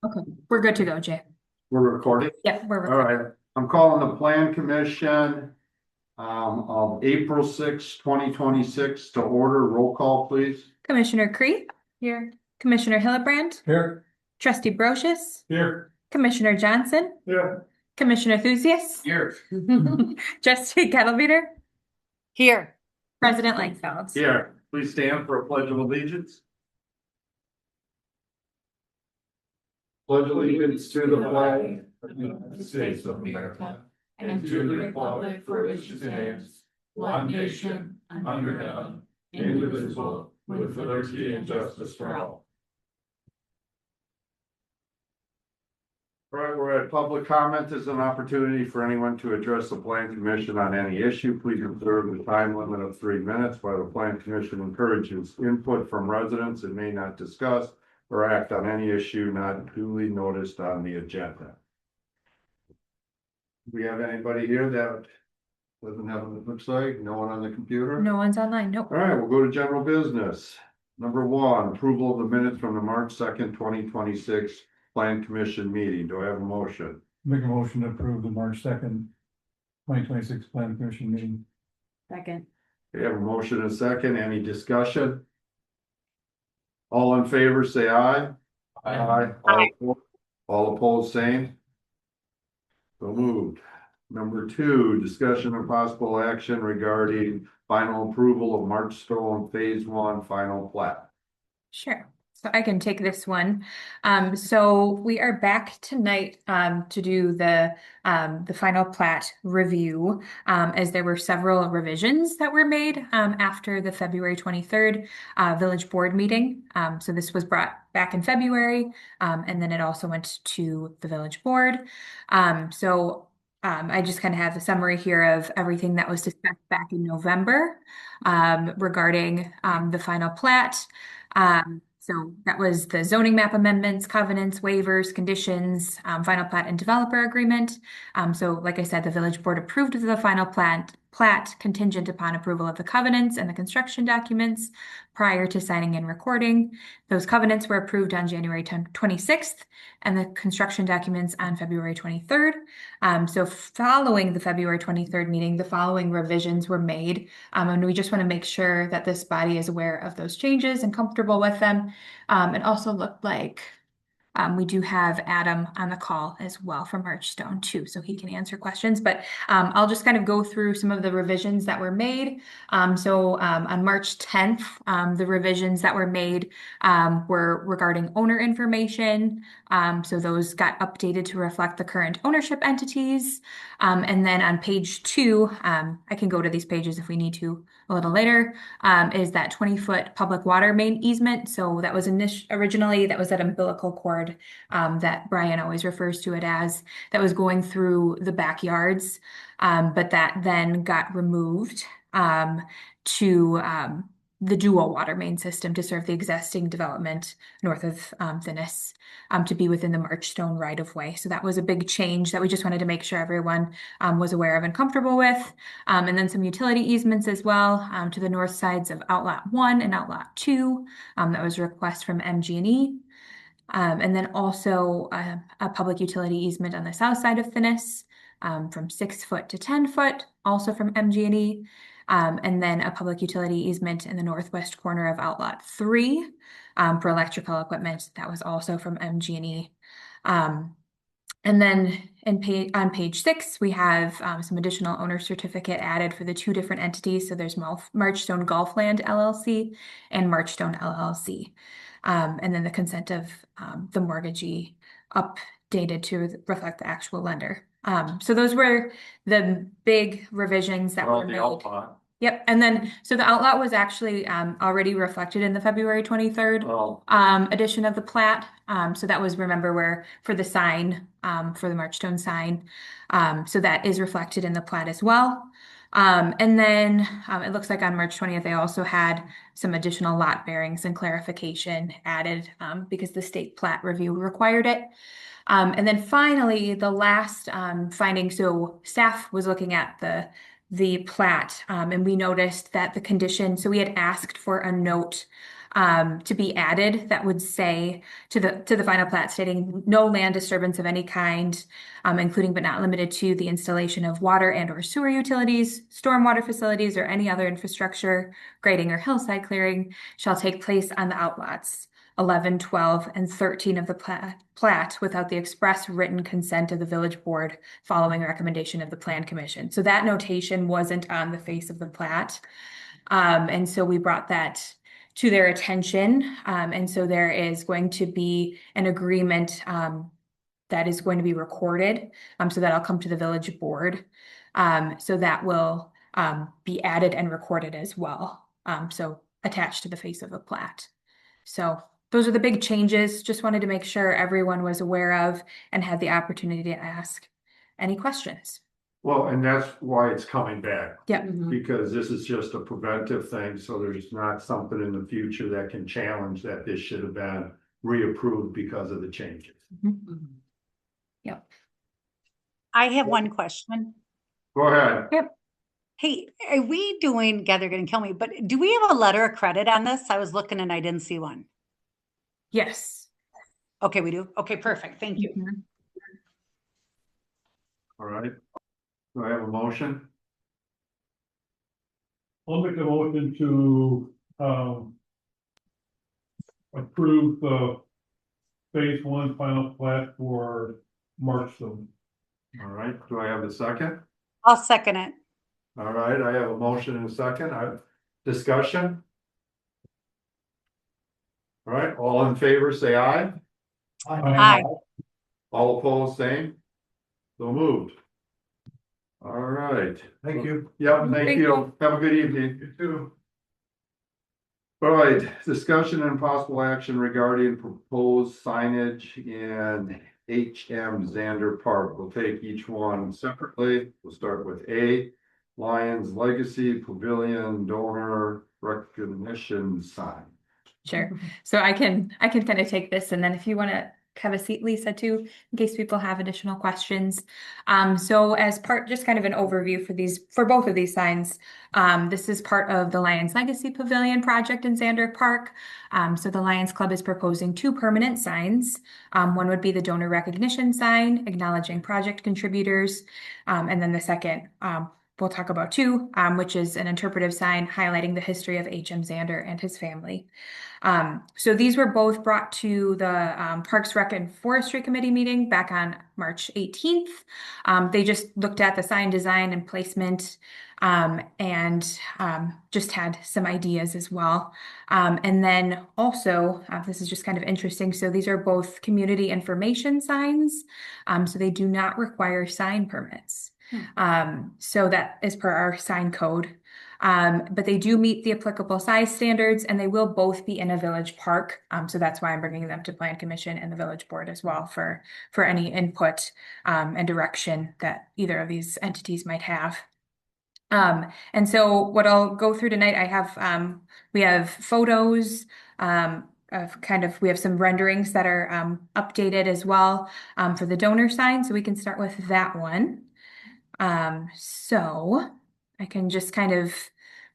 Okay, we're good to go, Jay. We're recording. Yep, we're All recording. right, I'm calling the Plan Commission of April 2026 to order. Roll call, please. Commissioner Cree? Here. Commissioner Hillebrand? Here. Trustee Brochus? Here. Commissioner Johnson? Here. Commissioner Thusius? Here. Trustee Kettlebeater? Here. President Langfeld? Here, please stand for a pledge of allegiance. Pledge allegiance to the flag of the United States of America and to the republic for which it stands, one nation, under God, indivisible, with liberty and justice for all. All right, we're at public comment. Is an opportunity for anyone to address the Plan Commission on any issue. Please observe the time limit of 3 minutes. While the Plan Commission encourages input from residents, it may not discuss or act on any issue not duly noticed on the agenda. Do we have anybody here that doesn't have what it looks like? No one on the computer? No one's online, nope. All right, we'll go to general business. Number one, approval of the minutes from the March 2nd, 2026 Plan Commission meeting. Do I have a motion? Make a motion to approve the March 2nd, 2026 Plan Commission meeting. Second. We have a motion and a second. Any discussion? All in favor, say aye. Aye. All opposed, same. So moved. Number two, discussion of possible action regarding final approval of Marchstone Phase 1 final plat. Sure. So I can take this one. So we are back tonight to do the final plat review, as there were several revisions that were made after the February 23rd village board meeting. So this was brought back in February, and then it also went to the village board. I just kind of have a summary here of everything that was discussed back in November regarding the final plat. So that was the zoning map amendments, covenants, waivers, conditions, final plat and developer agreement. So like I said, the village board approved of the final plat contingent upon approval of the covenants and the construction documents prior to signing and recording. Those covenants were approved on January 26th and the construction documents on February 23rd. So following the February 23rd meeting, the following revisions were made. And we just want to make sure that this body is aware of those changes and comfortable with them. It also looked like we do have Adam on the call as well from Marchstone too, so he can answer questions. But I'll just kind of go through some of the revisions that were made. On March 10th, the revisions that were made were regarding owner information. So those got updated to reflect the current ownership entities. And then on page 2, I can go to these pages if we need to a little later, is that 20-foot public water main easement. So that was originally, that was that umbilical cord that Brian always refers to it as, that was going through the backyards, but that then got removed to the dual water main system to serve the existing development north of Venice, to be within the Marchstone right-of-way. So that was a big change that we just wanted to make sure everyone was aware of and comfortable with. And then some utility easements as well to the north sides of Outlot 1 and Outlot 2. That was a request from MG&E. And then also a public utility easement on the south side of Venice from 6 foot to 10 foot, also from MG&E. And then a public utility easement in the northwest corner of Outlot 3 for electrical equipment. That was also from MG&E. And then on page 6, we have some additional owner certificate added for the 2 different entities. So there's Marchstone Golfland LLC and Marchstone LLC. And then the consent of the mortgagee updated to reflect the actual lender. So those were the big revisions that were made. Yep. And then, so the outlot was actually already reflected in the February 23rd edition of the plat. So that was, remember, where for the sign, for the Marchstone sign. So that is reflected in the plat as well. And then it looks like on March 20th, they also had some additional lot bearings and clarification added because the state plat review required it. And then finally, the last finding, so staff was looking at the plat, and we noticed that the condition, so we had asked for a note to be added that would say to the final plat stating no land disturbance of any kind, including but not limited to the installation of water and or sewer utilities, stormwater facilities, or any other infrastructure, grading or hillside clearing shall take place on the outlots 11, 12, and 13 of the plat without the express written consent of the village board following recommendation of the plan commission. So that notation wasn't on the face of the plat. And so we brought that to their attention. And so there is going to be an agreement that is going to be recorded. So that'll come to the village board. So that will be added and recorded as well. So attached to the face of the plat. So those are the big changes. Just wanted to make sure everyone was aware of and had the opportunity to ask any questions. Well, and that's why it's coming back, Yep. because this is just a preventive thing, so there's not something in the future that can challenge that this should have been reapproved because of the changes. Yep. I have one question. Go ahead. Yep. Hey, are we doing, God, they're gonna kill me, but do we have a letter of credit on this? I was looking and I didn't see one. Yes. Okay, we do. Okay, perfect. Thank you. Mhm. All right. Do I have a motion? I'll make a motion to, approve the phase one final plat for Marshall. All right, do I have a second? I'll second it. All right, I have a motion and a second. Discussion? All right, all in favor, say aye. Aye. All opposed, same. So moved. All right. Thank you. Yep, thank Thank you. you. Have a good evening. You too. All right, discussion and possible action regarding proposed signage in HM Zander Park. We'll take each one separately. We'll start with A, Lions Legacy Pavilion Donor Recognition Sign. Sure. So I can kind of take this, and then if you want to have a seat, Lisa, too, in case people have additional questions. So as part, just kind of an overview for both of these signs. This is part of the Lions Legacy Pavilion project in Zander Park. So the Lions Club is proposing two permanent signs. One would be the donor recognition sign, acknowledging project contributors. And then the second, we'll talk about too, which is an interpretive sign highlighting the history of H.M. Zander and his family. So these were both brought to the Parks Rec and Forestry Committee meeting back on March 18th. They just looked at the sign design and placement and just had some ideas as well. And then also, this is just kind of interesting. So these are both community information signs. So they do not require sign permits. So that is per our sign code. But they do meet the applicable size standards, and they will both be in a village park. So that's why I'm bringing them to Plan Commission and the village board as well for any input and direction that either of these entities might have. And so what I'll go through tonight, we have photos we have some renderings that are updated as well for the donor sign. So we can start with that one. So I can just kind of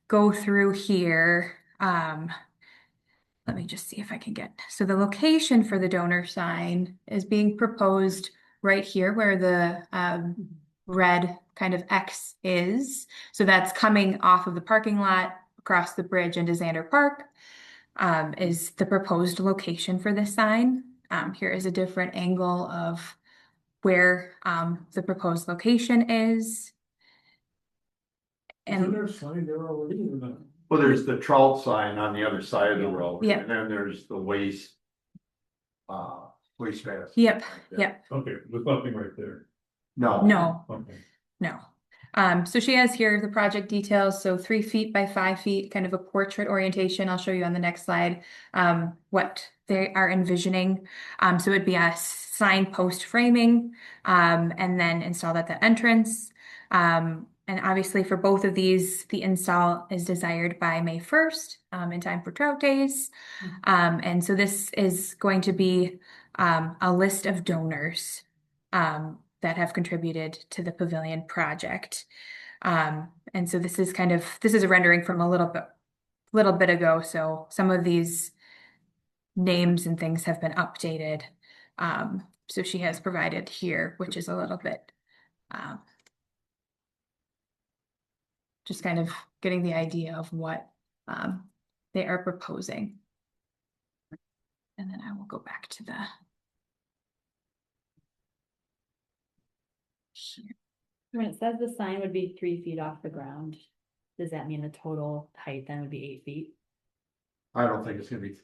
go through here. Let me just see if I can so the location for the donor sign is being proposed right here where the red kind of X is. So that's coming off of the parking lot across the bridge into Zander Park, is the proposed location for this sign. Here is a different angle of where the proposed location is. Isn't there a sign there already or not? Well, there's the trout sign on the other side of the road. Yeah. And then there's the waste basket. Yep, yep. Okay, there's nothing right there. No. No, Okay. no. So she has here the project details. So 3 feet by 5 feet, kind of a portrait orientation. I'll show you on the next slide what they are envisioning. So it'd be a sign post framing and then installed at the entrance. And obviously for both of these, the install is desired by May 1st in time for trout days. And so this is going to be a list of donors that have contributed to the pavilion project. And so this is a rendering from a little bit ago. So some of these names and things have been updated. So she has provided here, which is a little bit um, just kind of getting the idea of what they are proposing. And then I will go back to the here. When it says the sign would be 3 feet off the ground, does that mean the total height then would be 8 feet? I don't think it's gonna be,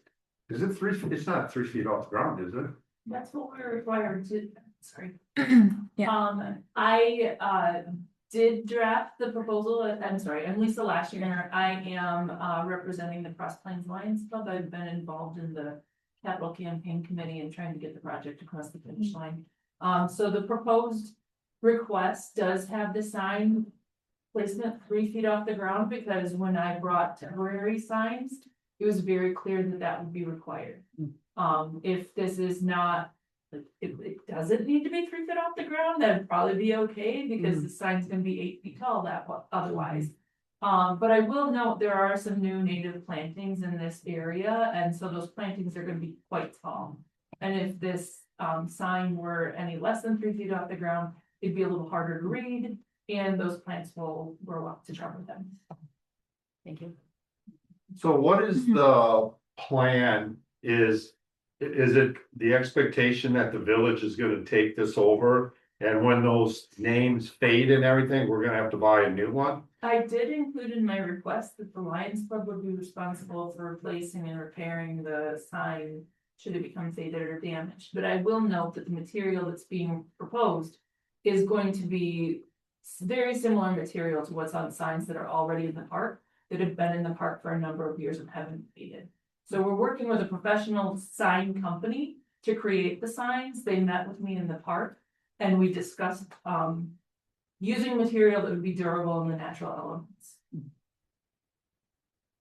is it 3 feet? It's not 3 feet off the ground, is it? That's what we're required to, sorry. Yeah. I did draft the proposal, I'm sorry, I'm Lisa Lashinger. I am representing the Cross Plains Lions Club. I've been involved in the capital campaign committee and trying to get the project across the finish line. So the proposed request does have the sign placement 3 feet off the ground, because when I brought temporary signs, it was very clear that that would be required. If this is not, like, if it doesn't need to be 3 feet off the ground, that'd probably be okay, because the sign's gonna be 8 feet tall otherwise. But I will note there are some new native plantings in this area, and so those plantings are gonna be quite tall. And if this sign were any less than 3 feet off the ground, it'd be a little harder to read, and those plants will grow up to cover them. Thank you. So what is the plan? Is it the expectation that the village is gonna take this over? And when those names fade and everything, we're gonna have to buy a new one? I did include in my request that the Lions Club would be responsible for replacing and repairing the sign should it become faded or damaged. But I will note that the material that's being proposed is going to be very similar material to what's on signs that are already in the park, that have been in the park for a number of years and haven't faded. So we're working with a professional sign company to create the signs. They met with me in the park, and we discussed using material that would be durable in the natural elements.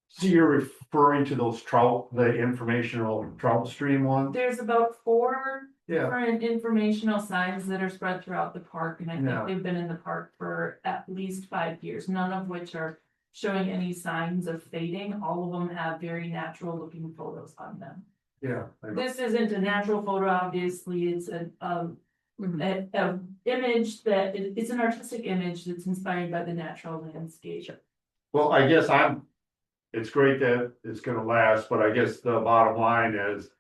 So you're referring to those the informational trout stream ones? There's about 4 Yeah, different informational signs that are spread throughout the park, and I Yeah. think they've been in the park for at least 5 years, none of which are showing any signs of fading. All of them have very natural looking photos on them. yeah. I know. This isn't a natural photo, obviously, it's a image that, it's an artistic image that's inspired by the natural landscape. Well, I guess it's great that it's gonna last, but I guess the bottom line is.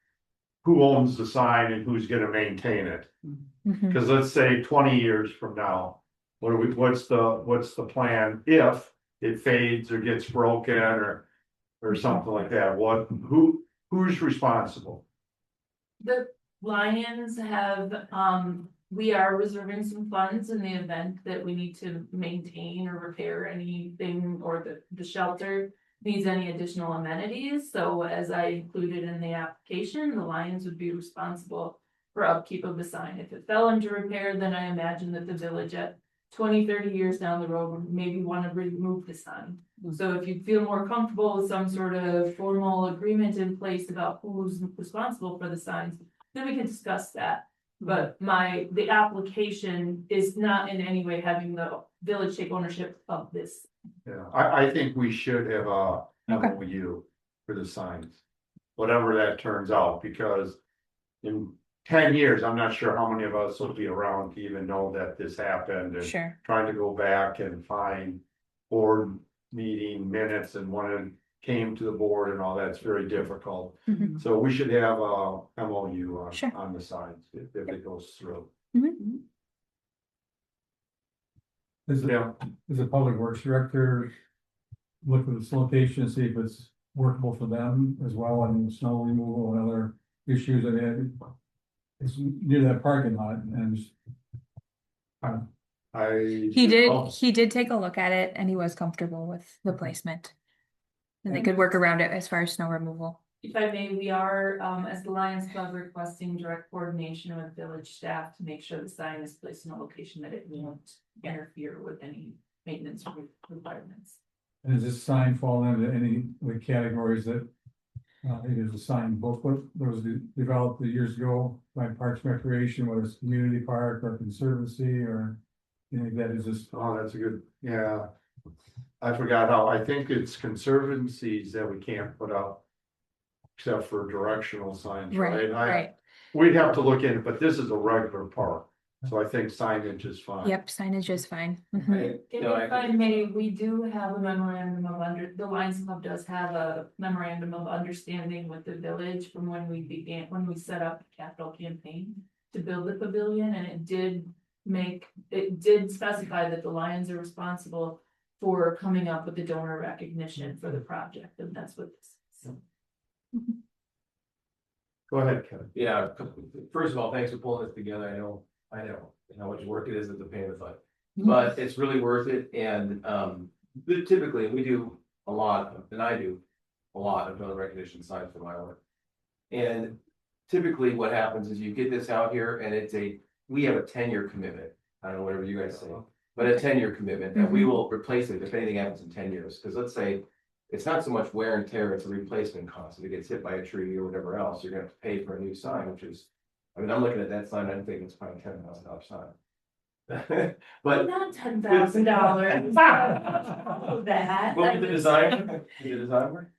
Who owns the sign and who's gonna maintain it? Mhm. Cause let's say 20 years from now, what's the plan if it fades or gets broken or something like that? Who's responsible? The Lions have, we are reserving some funds in the event that we need to maintain or repair anything, or the shelter needs any additional amenities. So as I included in the application, the Lions would be responsible for upkeep of the sign. If it fell into repair, then I imagine that the village at 20-30 years down the road would maybe want to remove the sign. So if you feel more comfortable with some sort of formal agreement in place about who's responsible for the signs, then we can discuss that. But the application is not in any way having the village take ownership of this. Yeah, I think we should have a Okay. MOU for the signs. Whatever that turns out, because in 10 years, I'm not sure how many of us will be around to even know that this happened. And Sure. trying to go back and find board meeting minutes and when it came to the board and all that's very difficult. Mhm. So we should have a MOU Sure. on the signs if it goes through. Mhm. Is the public works director look at this location, see if it's workable for them as well, and snow removal and other issues that they had? It's near that parking lot and He did take a look at it, and he was comfortable with the placement. And they could work around it as far as snow removal. If I may, we are, as the Lions Club, requesting direct coordination with village staff to make sure the sign is placed in a location that it won't interfere with any maintenance requirements. and does this sign fall into any of the categories that maybe there's a sign booklet that was developed years ago by Parks and Recreation, whether it's community park or conservancy or anything that is just. Oh, that's a good, yeah. I forgot how, I think it's conservancies that we can't put up except for directional signs, Right, right? right. We'd have to look in, but this is a regular park, so I think signage is fine. Yep, signage is fine. Mhm. And if I may, we do have a memorandum of the Lions Club does have a memorandum of understanding with the village from when we set up the capital campaign to build the pavilion, and it did specify that the Lions are responsible for coming up with the donor recognition for the project, and that's what this is. Go ahead, Kevin. Yeah, first of all, thanks for pulling this together. I know how much work it is at the pain in the butt. But it's really worth it, and typically we do a lot, and I do a lot of donor recognition signs for my work. And typically what happens is you get this out here and we have a 10-year commitment. I don't know, whatever you guys say, but a 10-year commitment, and we will replace it if anything happens in 10 years. Because let's say it's not so much wear and tear, it's a replacement cost. If it gets hit by a tree or whatever else, you're gonna have to pay for a new sign, which is, I mean, I'm looking at that sign, I'm thinking it's probably $10,000 sign. But Not $10,000. That. what was the design? The design work?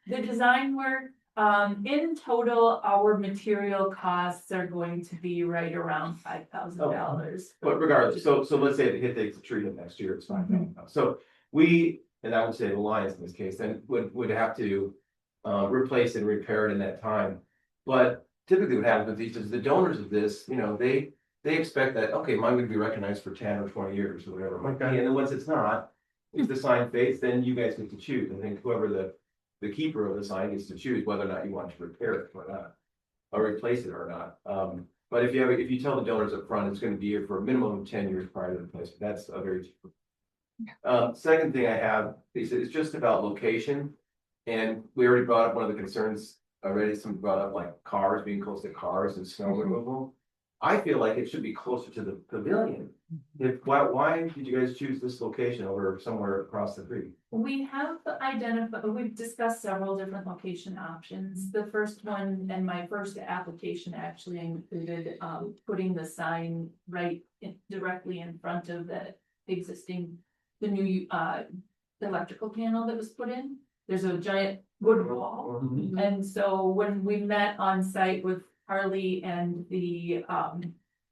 The design work, in total, our material costs are going to be right around $5,000. But regardless, so let's say it hit the tree next year, it's fine. So we, and I would say the Lions in this case, then would have to replace and repair it in that time. But typically what happens with these is the donors of this, you know, they expect that, okay, mine would be recognized for 10 or 20 years or whatever. Okay. And then once it's not, if the sign fades, then you guys get to choose. I think whoever the keeper of the sign gets to choose whether or not you want to repair it or not, or replace it or not. But if you tell the donors up front, it's going to be here for a minimum of 10 years prior to the replacement. That's a very second thing I have is it's just about location. And we already brought up one of the concerns already. Someone brought up like cars, being close to cars and snow removal. I feel like it should be closer to the pavilion. Why did you guys choose this location over somewhere across the creek? We've discussed several different location options. The first one, and my first application actually included putting the sign directly in front of the new electrical panel that was put in. There's a giant wood wall. And so when we met on site with Harley and the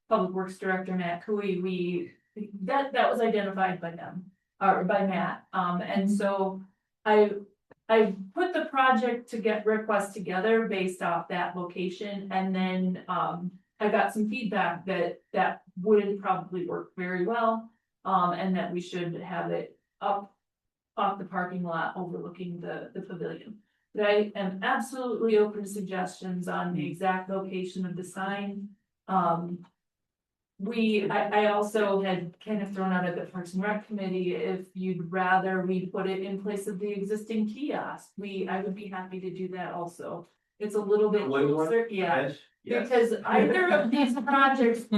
Public Works Director, Matt Cooey, that was identified by them, or by Matt. And so I put the project to get requests together based off that location, and then I got some feedback that would probably work very well, and that we should have it up off the parking lot overlooking the pavilion. But I am absolutely open to suggestions on the exact location of the sign. I also had kind of thrown out at the Parks and Rec committee, if you'd rather we put it in place of the existing kiosk, I would be happy to do that also. It's a little bit closer, yeah, because either of these projects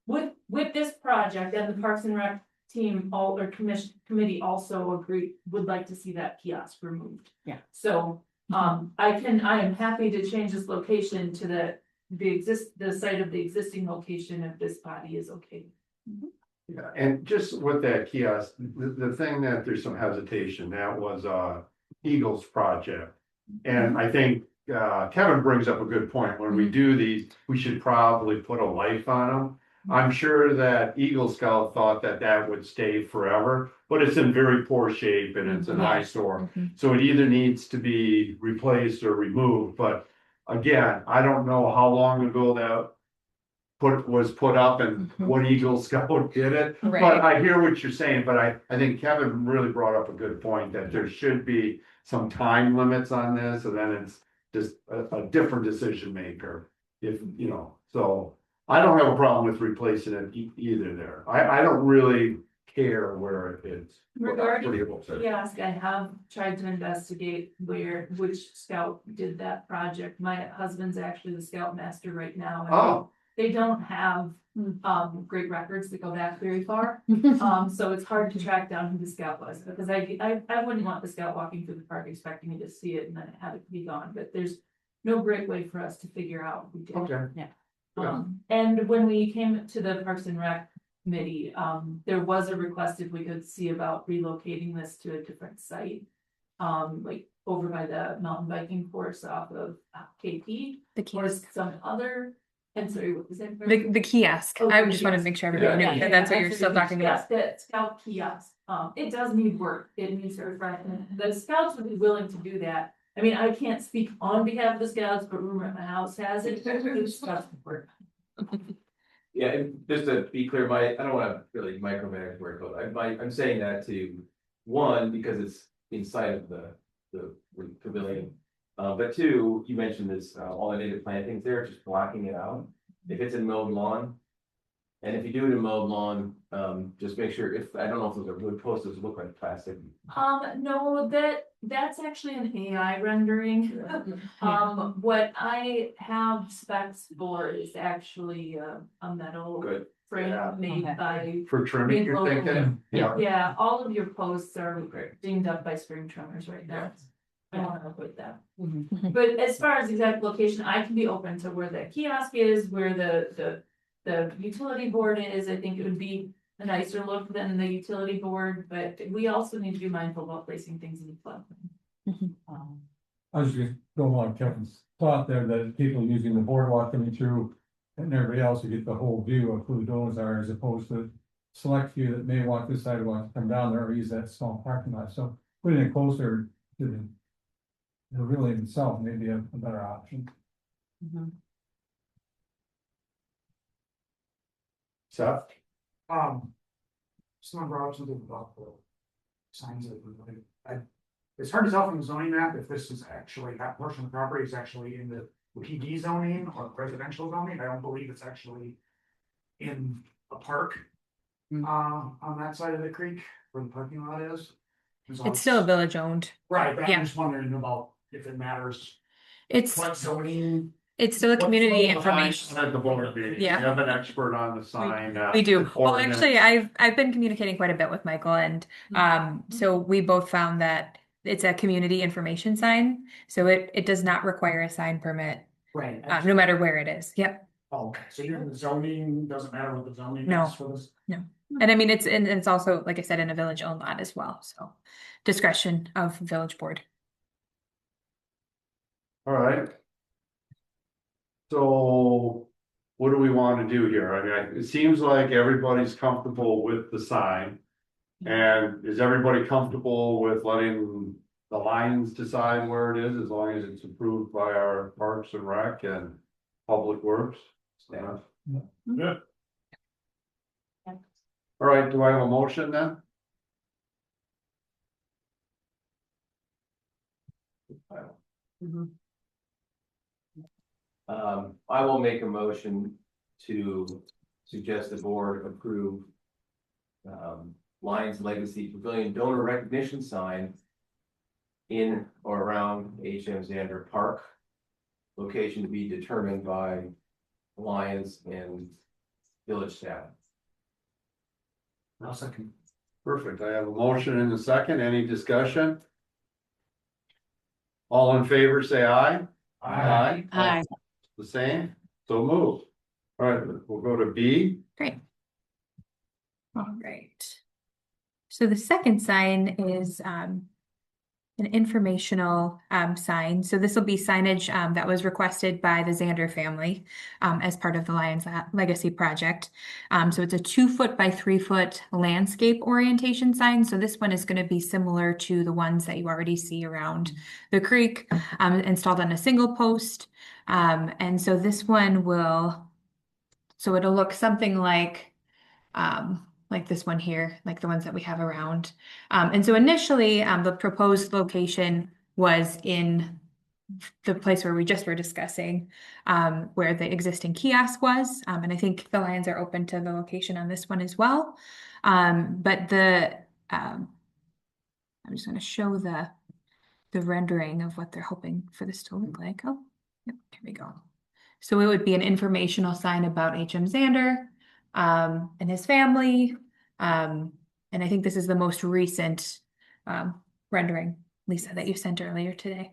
with this project and the Parks and Rec team committee also would like to see that kiosk removed. Yeah. So I am happy to change this location to the site of the existing location if this body is okay. Yeah, and just with that kiosk, the thing that there's some hesitation, that was Eagles project. And I think Kevin brings up a good point. When we do these, we should probably put a life on them. I'm sure that Eagle Scout thought that would stay forever, but it's in very poor shape and it's an eyesore. So it either needs to be replaced or removed, but again, I don't know how long ago that was put up and what Eagle Scout did it. Right. But I hear what you're saying, but I think Kevin really brought up a good point that there should be some time limits on this, and then it's just a different decision maker. If, you know, so I don't have a problem with replacing it either there. I don't really care where it is. Regarding the kiosk, I have tried to investigate which scout did that project. My husband's actually the scoutmaster right now. And they don't have great records that go back very far. So it's hard to track down who the scout was, because I wouldn't want the scout walking through the park expecting me to see it and then have it be gone. But there's no great way for us to figure out who did. Okay. Yeah. And when we came to the Parks and Rec committee, there was a request if we could see about relocating this to a different site. Like over by the mountain biking course off of KP. The Or kiosk. some other, I'm sorry, what was that? The kiosk. Oh, I the just wanted to kiosk. make sure everybody Yeah. knew that that's what you're still talking about. Yes, the scout kiosk, it does need work, it needs to refresh, and the scouts would be willing to do that. I mean, I can't speak on behalf of the scouts, but rumor at my house has it, the scouts would work. Yeah, and just to be clear, I don't wanna really micromanage where it goes, I'm saying that to, one, because it's inside of the pavilion. But two, you mentioned this, all the native plantings there, just blocking it out, if it's in mowed lawn. And if you do it in mowed lawn, just make sure, I don't know if those are wood posts, those look like plastic. No, that's actually an AI rendering. What I have specs for is actually a metal Good. frame Yeah. made Okay. by. For trimming, you're thinking? Yeah, all of your posts are dinged up by spring trimmers right now. I don't wanna avoid that. Mhm. But as far as exact location, I can be open to where the kiosk is, where the utility board is. I think it would be a nicer look than the utility board, but we also need to be mindful about placing things in the flood. I was just going along Kevin's thought there that people using the boardwalk coming through and everybody else to get the whole view of who the donors are as opposed to select few that may walk this sidewalk, come down there or use that small parking lot. So putting it closer to the building itself may be a better option. Seth? Someone brought up something about the signs that were like, it's hard to tell from the zoning map if this is actually, that portion of the property is actually in the PD zoning or residential zoning. I don't believe it's actually in a park. On that side of the creek where the parking lot is. So It's still village owned. Right, but yeah. I'm just wondering about if it matters, It's what zoning. still a what community flow of lines information. At the board meeting. Yeah. You have an expert on the sign. We do. Well, ordinance. actually, I've been communicating quite a bit with Michael, and so we both found that it's a community information sign, so it does not require a sign permit, Right. no matter where it is. Yep. Oh, okay, so even the zoning, doesn't matter what the zoning No. is for this? And I mean, it's also, like I said, in a village owned lot as well. So discretion of village board. All right. So what do we want to do here? I mean, it seems like everybody's comfortable with the sign. And is everybody comfortable with letting the Lions decide where it is, as long as it's approved by our Parks and Rec and Public Works? Yeah. Yeah. All right, do I have a motion then? I will make a motion to suggest the board approve. Lions Legacy Pavilion donor recognition sign. In or around H.M. Zander Park. Location to be determined by Lions and village staff. I'll second. Perfect, I have a motion and a second, any discussion? All in favor, say aye. Aye. The same, so moved. All right, we'll go to B. Great. All right. So the second sign is an informational sign. So this will be signage that was requested by the Zander family as part of the Lions Legacy project. So it's a 2 foot by 3 foot landscape orientation sign. So this one is going to be similar to the ones that you already see around the creek, installed on a single post. And so this one it'll look something like this one here, like the ones that we have around. And so initially, the proposed location was in the place where we just were discussing, where the existing kiosk was. And I think the Lions are open to the location on this one as well. But I'm just going to show the rendering of what they're hoping for this to look like. Oh, yep, here we go. So it would be an informational sign about H.M. Zander and his family. And I think this is the most recent rendering, Lisa, that you sent earlier today.